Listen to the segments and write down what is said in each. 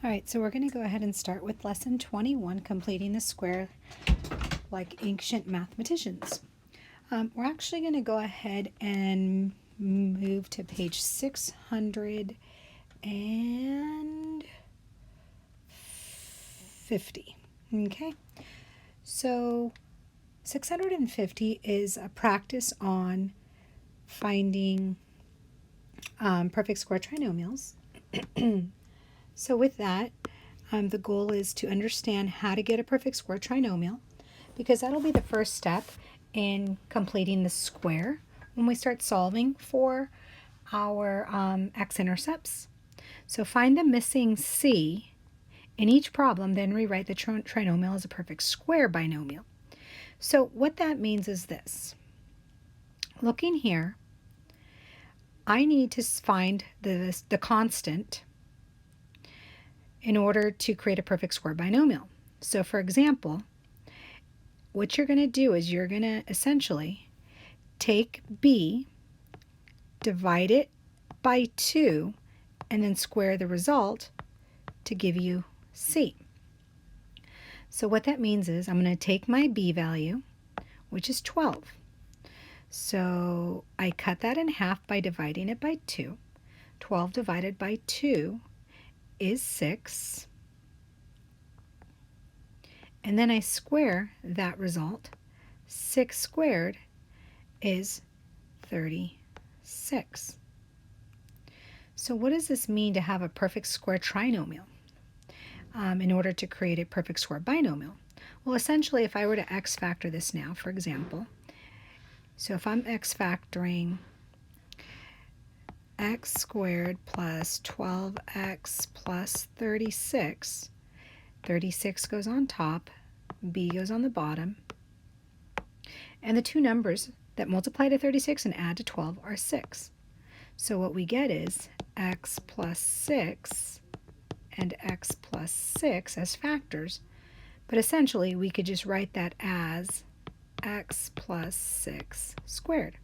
All right, so we're going to go ahead and start with lesson 21, completing the square like ancient mathematicians. We're actually going to go ahead and move to page 650. Okay, so 650 is a practice on finding perfect square trinomials. So with that, the goal is to understand how to get a perfect square trinomial, because that'll be the first step in completing the square when we start solving for our x-intercepts. So find the missing c in each problem, then rewrite the trinomial as a perfect square binomial. So what that means is this. Looking here, I need to find the constant in order to create a perfect square binomial. So for example, what you're going to do is you're going to essentially take b, divide it by 2, and then square the result to give you c. So what that means is I'm going to take my b value, which is 12. So I cut that in half by dividing it by 2. 12 divided by 2 is 6. And then I square that result. 6 squared is 36. So what does this mean to have a perfect square trinomial in order to create a perfect square binomial? Well, essentially, if I were to x factor this now, for example, so if I'm x factoring x squared plus 12x plus 36, 36 goes on top, b goes on the bottom, and the two numbers that multiply to 36 and add to 12 are 6. So what we get is x plus 6 and x plus 6 as factors, but essentially we could just write that as x plus 6 squared.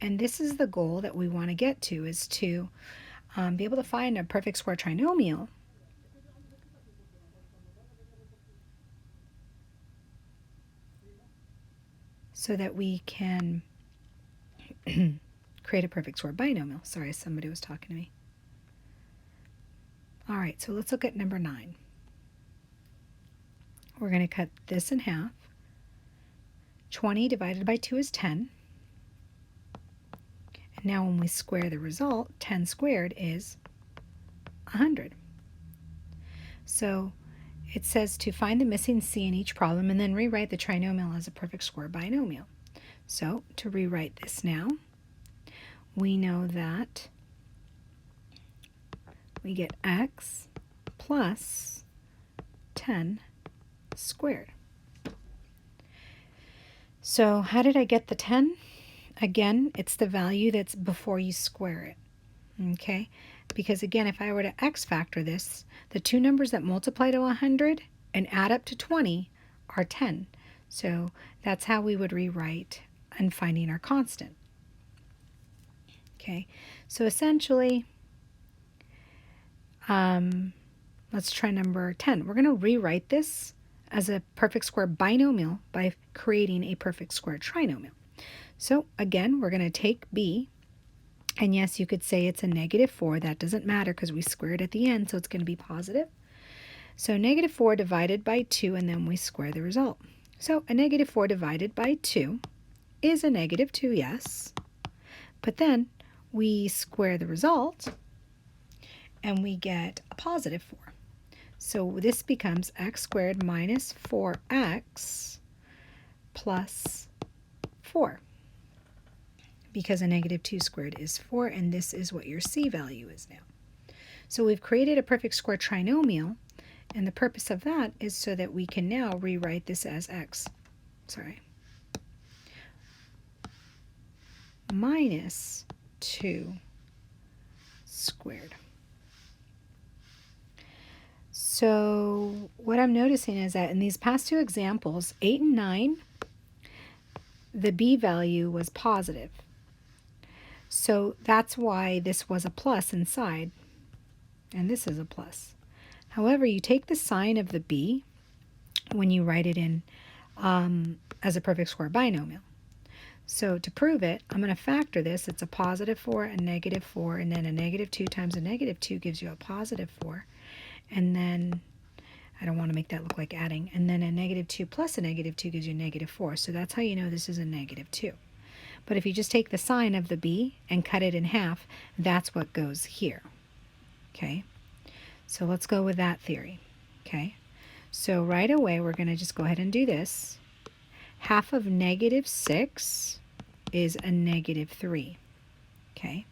And this is the goal that we want to get to, is to be able to find a perfect square trinomial so that we can create a perfect square binomial. Sorry, somebody was talking to me. All right, so let's look at number 9. We're going to cut this in half. 20 divided by 2 is 10. And now when we square the result, 10 squared is 100. So it says to find the missing c in each problem and then rewrite the trinomial as a perfect square binomial. So to rewrite this now, we know that we get x plus 10 squared. So how did I get the 10? Again, it's the value that's before you square it, okay? Because again, if I were to x factor this, the two numbers that multiply to 100 and add up to 20 are 10. So that's how we would rewrite and finding our constant. Okay, so essentially, let's try number 10. We're going to rewrite this as a perfect square binomial by creating a perfect square trinomial. So again, we're going to take b, and yes, you could say it's a -4. That doesn't matter because we squared at the end, so it's going to be positive. So -4 divided by 2, and then we square the result. So a -4 divided by 2 is a -2, yes. But then we square the result, and we get a +4. So this becomes x squared minus 4x plus 4. Because a -2 squared is 4, and this is what your c value is now. So we've created a perfect square trinomial, and the purpose of that is so that we can now rewrite this as minus 2 squared. So what I'm noticing is that in these past two examples, 8 and 9, the b value was positive. So that's why this was a plus inside, and this is a plus. However, you take the sign of the b when you write it in as a perfect square binomial. So to prove it, I'm going to factor this. It's a positive 4, a negative 4, and then a negative 2 times a negative 2 gives you a positive 4. And then, I don't want to make that look like adding, and then a negative 2 plus a negative 2 gives you a negative 4. So that's how you know this is a negative 2. But if you just take the sign of the b and cut it in half, that's what goes here. Okay? So let's go with that theory. Okay? So right away, we're going to just go ahead and do this. Half of negative 6 is a negative 3. Okay?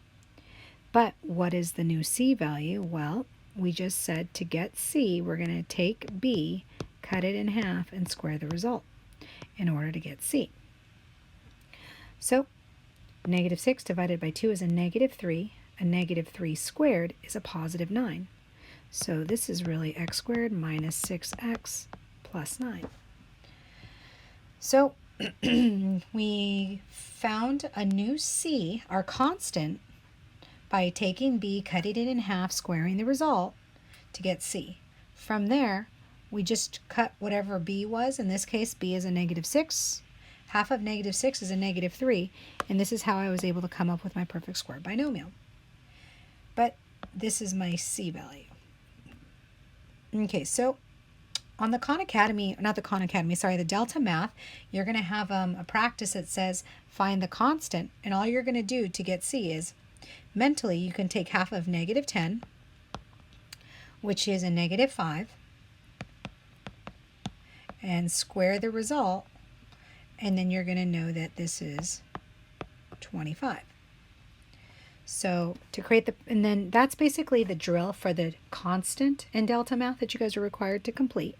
But what is the new c value? Well, we just said to get c, we're going to take b, cut it in half, and square the result in order to get c. So negative 6 divided by 2 is a negative 3. A negative 3 squared is a positive 9. So this is really x squared minus 6x plus 9. So we found a new c, our constant, by taking b, cutting it in half, squaring the result to get c. From there, we just cut whatever b was. In this case, b is a negative 6. Half of negative 6 is a negative 3. And this is how I was able to come up with my perfect square binomial. But this is my c value. Okay, so on the Khan Academy, not the Khan Academy, sorry, the Delta Math, you're going to have a practice that says find the constant. And all you're going to do to get c is mentally you can take half of negative 10, which is a negative 5, and square the result, and then you're going to know that this is 25. So to create the, and then that's basically the drill for the constant in Delta Math that you guys are required to complete.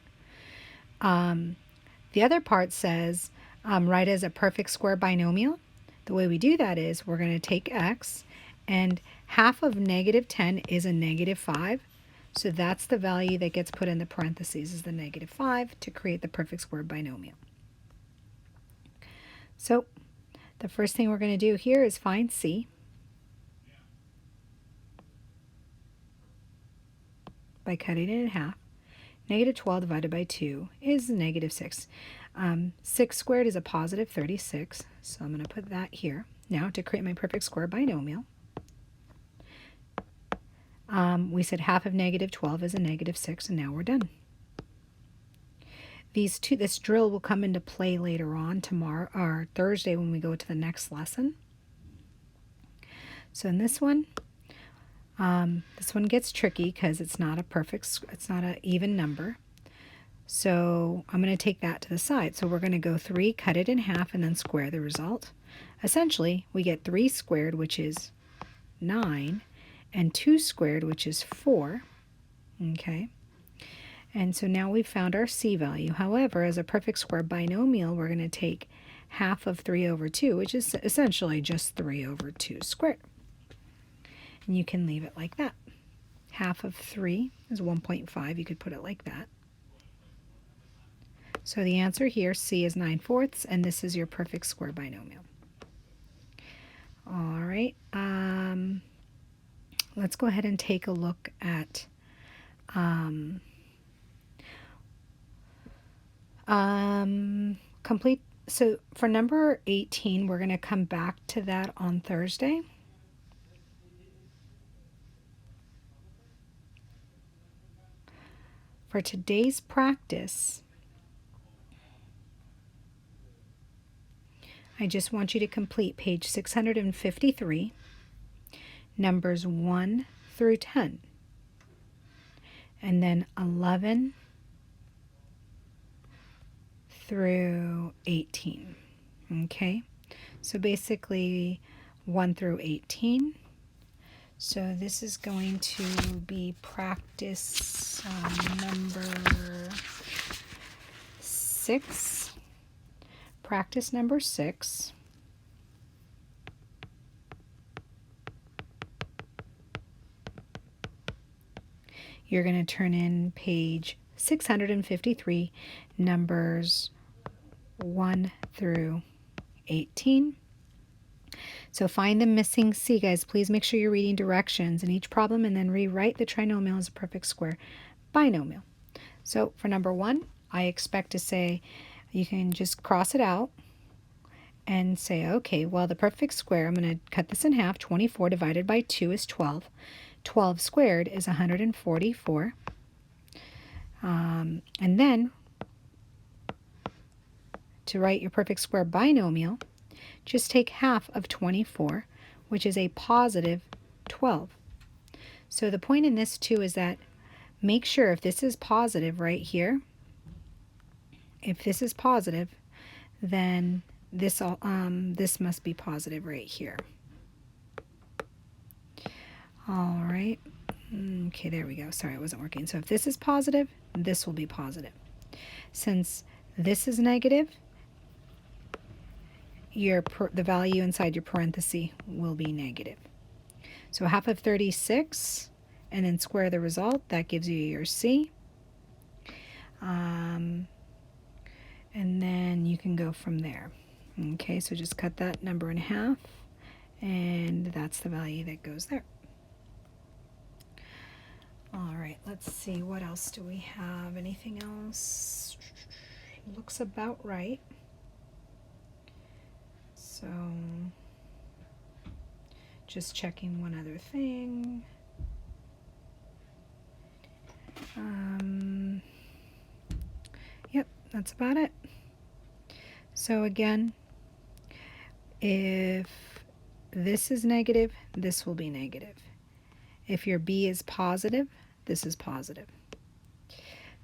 The other part says write as a perfect square binomial. The way we do that is we're going to take x, and half of negative 10 is a negative 5. So that's the value that gets put in the parentheses is the negative 5 to create the perfect square binomial. So the first thing we're going to do here is find c by cutting it in half. Negative 12 divided by 2 is negative 6. 6 squared is a positive 36, so I'm going to put that here. Now to create my perfect square binomial, we said half of negative 12 is a negative 6, and now we're done. This drill will come into play later on tomorrow or Thursday when we go to the next lesson. So in this one gets tricky because it's not an even number. So I'm going to take that to the side. So we're going to go 3, cut it in half, and then square the result. Essentially, we get 3 squared, which is 9, and 2 squared, which is 4. Okay. And so now we've found our c value. However, as a perfect square binomial, we're going to take half of 3 over 2, which is essentially just 3 over 2 squared. And you can leave it like that. Half of 3 is 1.5. You could put it like that. So the answer here, c is 9/4, and this is your perfect square binomial. All right. Let's go ahead and take a look at complete. So for number 18, we're going to come back to that on Thursday. For today's practice, I just want you to complete page 653, numbers 1 through 10, and then 11 through 18. Okay, so basically 1 through 18. So this is going to be practice number 6. Practice number 6. You're going to turn in page 653, numbers 1 through 18. So find the missing c, guys. Please make sure you're reading directions in each problem and then rewrite the trinomial as a perfect square binomial. So for number 1, I expect to say, you can just cross it out and say, okay, well, the perfect square, I'm going to cut this in half. 24 divided by 2 is 12. 12 squared is 144. And then, to write your perfect square binomial, just take half of 24, which is a positive 12. So the point in this, too, is that make sure if this is positive right here, if this is positive, then this must be positive right here. All right. Okay, there we go. Sorry, it wasn't working. So if this is positive, this will be positive. Since this is negative, the value inside your parenthesis will be negative. So half of 36, and then square the result. That gives you your C. And then you can go from there. Okay, so just cut that number in half, and that's the value that goes there. All right, let's see, what else do we have? Anything else? Looks about right. So just checking one other thing. Yep, that's about it. So again, if this is negative, this will be negative. If your B is positive, this is positive.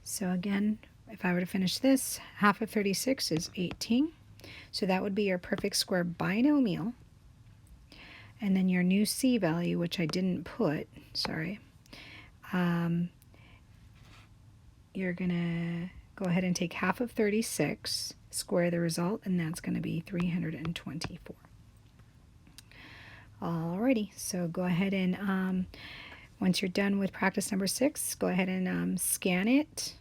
So again, if I were to finish this, half of 36 is 18. So that would be your perfect square binomial. And then your new C value, which I didn't put, sorry, you're going to go ahead and take half of 36, square the result, and that's going to be 324. Alrighty, so go ahead and once you're done with practice number 6, go ahead and scan it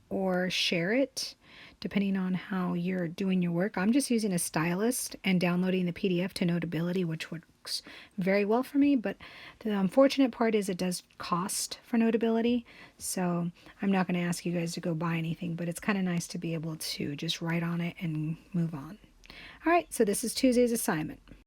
or share it, depending on how you're doing your work. I'm just using a stylus and downloading the PDF to Notability, which works very well for me, but the unfortunate part is it does cost for Notability, so I'm not going to ask you guys to go buy anything, but it's kind of nice to be able to just write on it and move on. All right, so this is Tuesday's assignment.